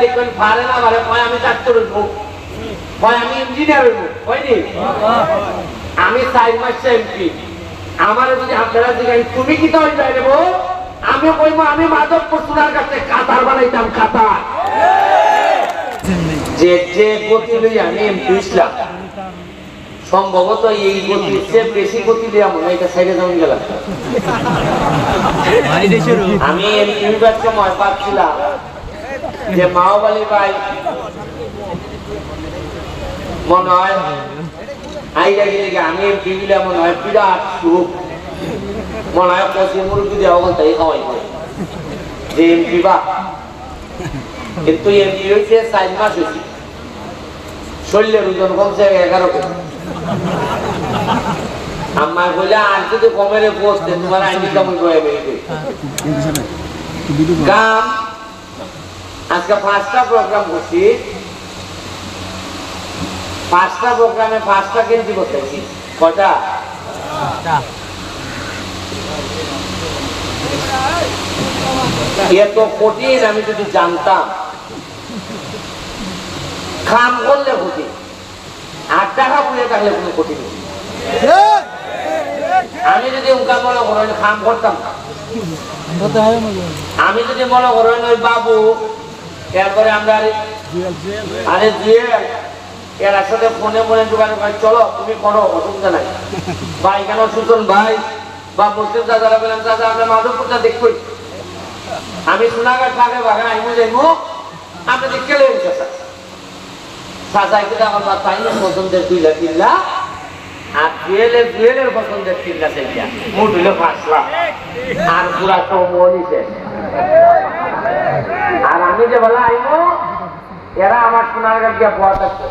লিখবেন পারে না পারে কয় আমি ডাক্তার হইব কয় আমি ইঞ্জিনিয়ার হইব হয়নি আমি 4 মাস এমপি আমার যদি আপনারা জিজ্ঞাসা তুমি কি তাই যাইব আমি কইব আমি মাধবপুর সোনার কাছে কাতার বানাইতাম কাতার যে যে গতি লই আমি এমপি ইসলাম সম্ভবত এই গতির চেয়ে বেশি গতি লিয়া মনে হয় এটা সাইডে যেমন গেলাম আমি এমপি হইবার সময় পাচ্ছিলাম যে মাওবালি ভাই মনে হয় আইডা গেলে আমি এমপি গেলে মনে হয় বিরাট সুখ মনে হয় পশি মুরগি দেওয়া বলতে খাওয়াই যে এমপি বা কিন্তু এমপি হয়েছে 4 মাস হয়েছে শরীরের ওজন কমছে 11 কেজি আমার কইলে আর যদি কমেরে বসতে তোমার আইনি কেমন করে গাম আজকে 5টা প্রোগ্রাম করছি 5টা প্রোগ্রামে 5টা কেজি বসাইছি কয়টা এত কঠিন আমি যদি জানতাম খাম করলে কঠিন 8 টাকা পুড়ে থাকলে কোনো কঠিন আমি যদি উনকা মনে করেন খাম করতাম আমি যদি মনে করেন ওই বাবু এরপরে আমরা আরে জুয়েল এর সাথে ফোনে মনে দোকানে ভাই চলো তুমি করো অসুবিধা নাই ভাই কেন সুজন ভাই বা মুসলিম দাদারা বললাম দাদা আমরা মাধবপুরটা দেখবই আমি সোনাঘাট থাকে বাগান আইমু যাইমু আপনি দেখে লেন সাজাই কিন্তু আমার তাই পছন্দের 2 লাখ 3 লাখ আর জুয়েলের পছন্দের 3 লাখ চাইয়া মোট হইল 5 লাখ আর পুরা তো মনিছে আর আমি যে বলা আইমু এরা আমার সোনাঘাট গিয়া পোয়া থাকতো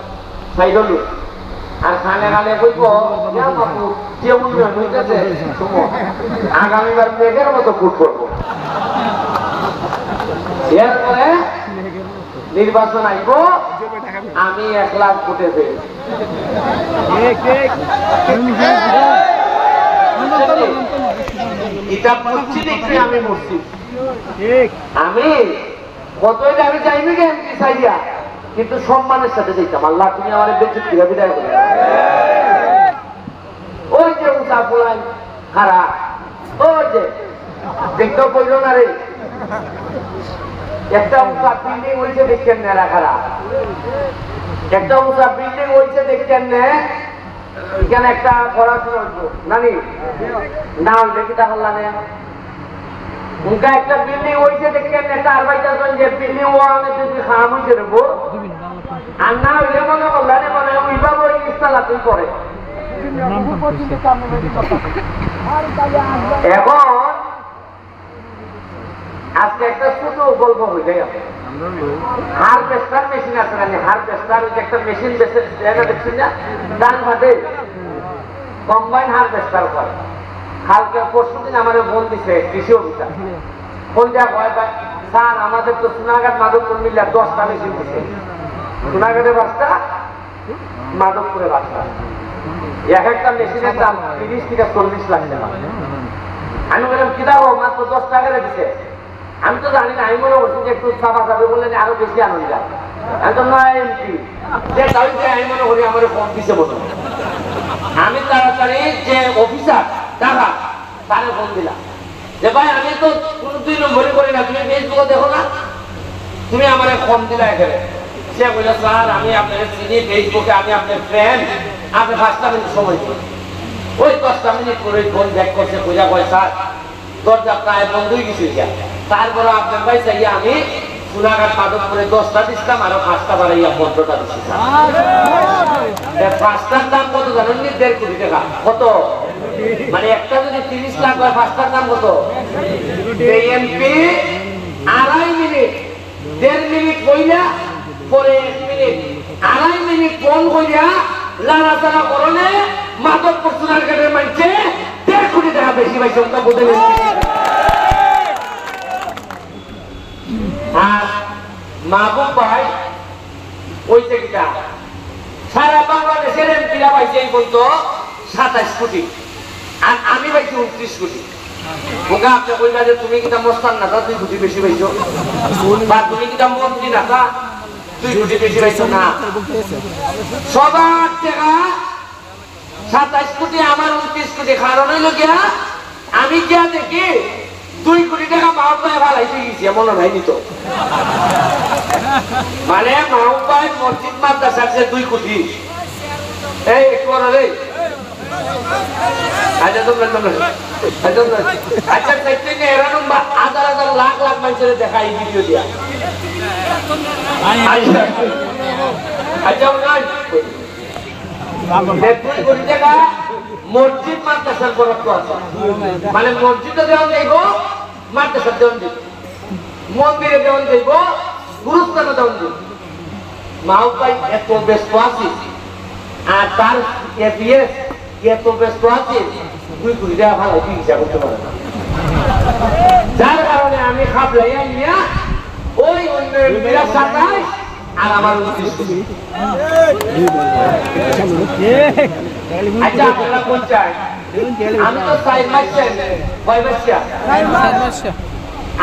সাইডলু আর খানে খানে কইব ইয়া বাপু যে উন্নয়ন হইতেছে শুনো আগামীবার মেঘের মতো ফুট করবো এরপরে নির্বাচন আইব আমি 1 লাখ ফুটে দেই এটা বুঝছি দেখছি আমি মরছি আমি কতই আমি যাইনি কেন কি চাইয়া কিন্তু সম্মানের সাথে যাইতাম আল্লাহ তুমি আমার বেঁচে ফিরে বিদায় করে ওই যে উঁচা পোলাই হারা ওই যে দেখতেও কইল না রে একটা উঁচা বিল্ডিং হয়েছে দেখছেন নেরা খারা একটা উঁচা বিল্ডিং হয়েছে দেখছেন নে এখানে একটা পড়াশোনা হইতো নানি না হইলে কি তা হল্লা নে উনকা একটা বিল্ডিং হয়েছে দেখছেন একটা আরবাইতাজন যে বিল্ডিং ওয়ানে যদি খাম হয়েছে রে আর না হইলে মনে করলা রে মনে ওইভাবে ওই ইস্তালাতেই করে এখন আজকে একটা ছোট গল্প হয়ে গেছে হারভেস্টার মেশিন আছে না হারভেস্টার ওই একটা মেশিন দেখছি না ডান ভাবে কম্বাইন হারভেস্টার করে কালকে পরশু দিন আমার বোন দিছে কৃষি অফিসার ফোন দেওয়া হয় স্যার আমাদের তো সোনাঘাট মাধবপুর মিল্লা 10টা মেশিন দিচ্ছে সোনাঘাটের বাসটা মাধবপুরের বাসটা এক একটা মেশিনের দাম 30 থেকে 40 লাখ টাকা আমি বললাম কি দাও মাত্র 10 টাকা দিচ্ছে আমি তো জানি না আমি মনে করছি যে একটু চাপা যাবে বললেন আরো বেশি আনন্দ যায় একদম না এমপি যে তাই আমি মনে করি আমার কম দিচ্ছে মতো আমি তাড়াতাড়ি যে অফিসার টাকা তারে ফোন দিলাম যে ভাই আমি তো কোনো 2 নম্বরই করি না তুমি ফেসবুকে দেখো না তুমি আমার কম দিলা এখানে সে বলল স্যার আমি আপনাকে চিনি ফেসবুকে আমি আপনার ফ্রেন্ড আপনি 5টা মিনিট সময় দিন ওই 10টা মিনিট করে ফোন ব্যাক করছে বোঝা কয় স্যার দরজা প্রায় বন্ধই গেছে তারপরে আপনার ভাই চাইয়া আমি সোনাঘাট মাধবপুরে 10টা দিচ্ছিলাম আরো 5টা বাড়াইয়া 15টা দিচ্ছি 5টার দাম কত জানেন 1.5 কোটি টাকা কত মানে একটা যদি 30 লাখ হয় 5টার দাম কত এমপি 2.5 মিনিট 1.5 মিনিট কইলা পরে 1 মিনিট 2.5 মিনিট ফোন কইরা লাড়াচাড়া করলে মাধবপুর সোনারঘাটের মাইছে 1.5 কোটি টাকা বেশি পাইছে ওটা বলতে আর মাহবুব ভাই ওই থেকে সারা বাংলাদেশের এমপিরা পাইছে এই বলতো 27 কোটি আর আমি পাইছি 29 কোটি ওকে আপনি কইবা যে তুমি কিটা মস্তান না তা 2 কোটি বেশি পাইছো বা তুমি কিটা মন্ত্রী না তা 2 কোটি বেশি পাইছো না সবার টাকা 27 কোটি আমার 29 কোটি কারণ হইল গিয়া আমি গিয়া দেখি 2 কোটি টাকা মাহবুবাই ফালাইতে গেছি এমন হয়নি তো মানে মাহবুবাই মসজিদ মাদ্রাসার যে 2 কোটি এই একটু রে আচ্ছা তোমরা আচ্ছা দেখতে এরকম হাজার হাজার লাখ লাখ মানুষের দেখা এই ভিডিও দিয়া আচ্ছা মসজিদ মাদ্রাসার বরাদ্দ আছে মানে মসজিদে দেওয়া যাইব মাদ্রাসার দেওয়া যাইব মন্দিরে দেওয়া যাইব গুরুস্থানে দেওয়া যাইব মাহবুবাই এত ব্যস্ত আছে আর তার এপিএস এত ব্যস্ত আছে 2 কোটি টাকা ভালো চিকিৎসা করতে পারে না যার কারণে আমি খাবলাইয়া নিয়া ওই অন্যের 27 আর আমার 29 কোটি আচ্ছা আপনারা কোন চাই আমি তো 4 মাস কয় মাস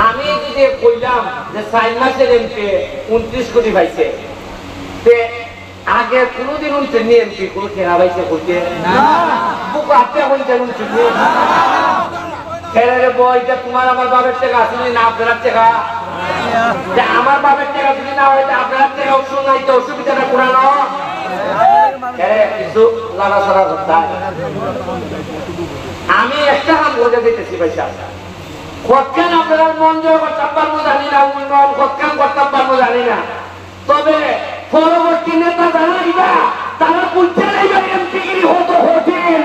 আমি যদি কইলাম যে 4 মাসের এমপি 29 কোটি পাইছে তে আগে কোনদিন উনছে নিয়ে এমপি কোন খেলা পাইছে বলতে না বুক আপনি কোন জানুন শুনি খেলারে বই যে তোমার আমার বাবার টাকা আসলে না আপনার টাকা যে আমার বাবার টাকা যদি না হয় আপনার টাকা অপশন নাই তো অসুবিধাটা পুরানো কিছু লাগাছড়া করতে আমি একটা কাম করে দিতেছি পয়সা কতক্ষণ আপনারা মন জয় করতে পারবো জানি না উন্নয়ন কতক্ষণ করতে পারবো জানি না তবে পরবর্তী নেতা যারা আইবা তারা বুঝতে লাইবা এমপিগিরি হতো হোটেল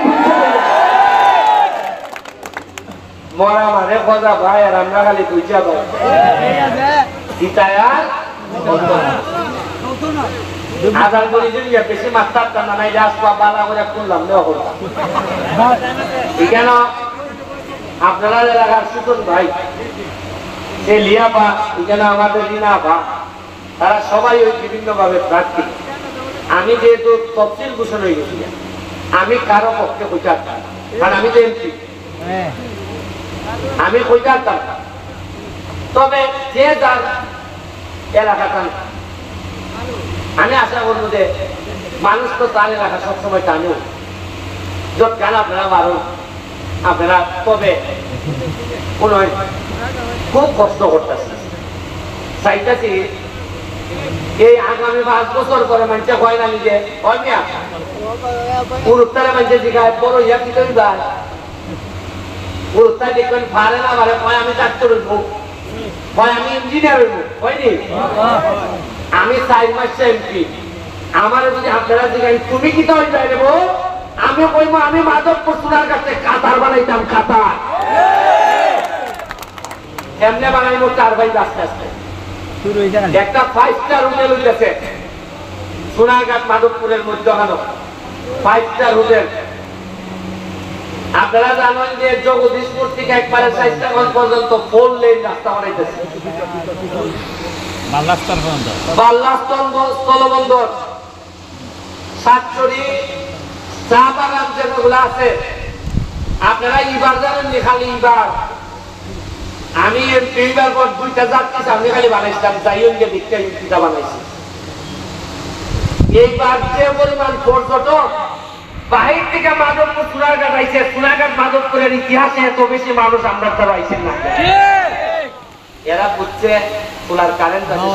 মরা মানে খোঁজা ভাই আর আমরা খালি বুঝা ভাই ইতায়ার আধার করে যদি বেশি মাত্রার টানা নাই রাস্তা বালা করে খুললাম নেওয়া করলাম কেন আপনারা এলাকার সুতন ভাই সে লিয়া পা এখানে আমাদের রিনা পা তারা সবাই ওই বিভিন্ন ভাবে প্রার্থী আমি যেহেতু তফসিল ঘোষণা হয়ে গেছি আমি কারো পক্ষে কইতাম কারণ আমি তো এমপি আমি কইতাম তবে যে যার এলাকাটা আমি আশা করবো যে মানুষ তো তার এলাকা সবসময় টানো যত কেন আপনারা বারণ আপনারা তবে কোন খুব কষ্ট করতেছে চাইতেছি এই আগামী 5 বছর পরে মানুষ হয় না নিজে হয় মিয়া পুরুত্তারে মানুষের জিগায় বড় ইয়া কি করি ভাই পুরুত্তায় দেখবেন পারে না পারে হয় আমি ডাক্তার হইব হয় আমি ইঞ্জিনিয়ার হইব হয়নি আমি 4 মাস এমপি আমার যদি আপনারা জিগাই তুমি কি তো হয়ে যাই দেবো আমি কইব আমি মাধবপুর সোনার কাছে কাতার বানাইতাম কাতার এমনি বানাইব 4 ভাই আস্তে আস্তে একটা 5 স্টার হোটেল হইতেছে সোনারঘাট মাধবপুরের মধ্যে 5 স্টার হোটেল আপনারা জানেন যে জগদীশপুর থেকে একবারে 4টাগঞ্জ পর্যন্ত 4 লেন রাস্তা বানাইতেছে বাল্লাস্তর স্থলবন্দর সাতচুরি চা বাগান যেগুলো আছে আপনারা এবার জানেন যে খালি এবার আমি এইবার পর 2টা যাত্রী সামনে খালি বানাইছিলাম যাইও গিয়ে দেখতে ইউটিটা বানাইছি এইবার যে পরিমাণ পর্যটক বাহির থেকে মাধবপুর সোনারঘাট আইছে সোনারঘাট মাধবপুরের ইতিহাসে এত বেশি মানুষ আমরা তারা আইছেন না এরা বুঝছে সোলার কারেন্ট আছে